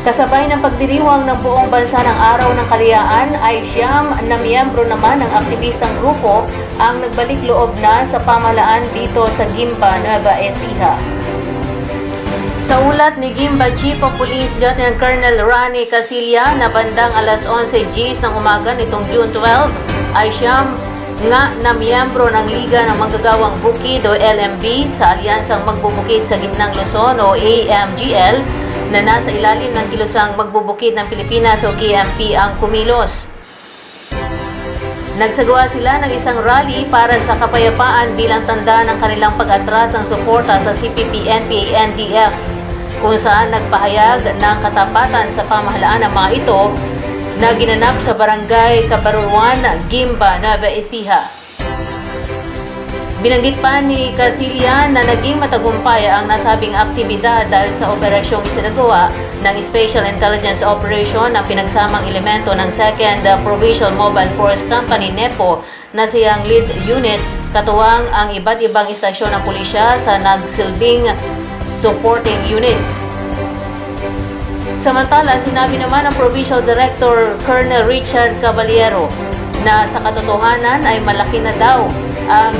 Kasabay ng pagdiriwang ng buong bansa ng Araw ng Kalayaan ay 9 na miyembro naman ng aktivistang grupo ang nagbalik loob na sa pamahalaan dito sa Gimba, Nueva Ecija. Sa ulat ni Gimba Chief of Police Lieutenant Colonel Rani Casilla na bandang alas 11 GMT ng umaga nitong June 12 ay 9 na miyembro ng Liga ng Manggagawang Bukid o LMB sa Alyansang Magbubukid sa Gitnang Luzon o AMGL na nasa ilalim ng Kilusang Magbubukid ng Pilipinas o KMP ang kumilos. Nagsagawa sila ng isang rally para sa kapayapaan bilang tanda ng kanilang pag-atras ng suporta sa CPP-NPA-NDF, kung saan nagpahayag ng katapatan sa pamahalaan ng mga ito na ginanap sa Barangay Kabaruan, Gimba, Nueva Ecija. Binanggit pa ni Casilla na naging matagumpay ang nasabing aktibidad dahil sa operasyong isinagawa ng Special Intelligence Operation ng pinagsamang elemento ng 2nd Provincial Mobile Force Company NEPO na siyang lead unit, katuwang ang iba't ibang istasyon ng pulisya sa nagsilbing supporting units. Samantala, sinabi naman ng Provincial Director Colonel Richard Caballero na sa katotohanan ay malaki na daw ang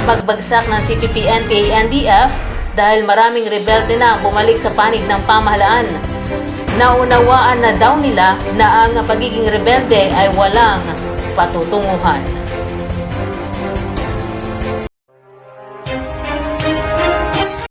pagbagsak ng CPP-NPA-NDF dahil maraming rebelde na bumalik sa panig ng pamahalaan. Naunawaan na daw nila na ang pagiging rebelde ay walang patutunguhan.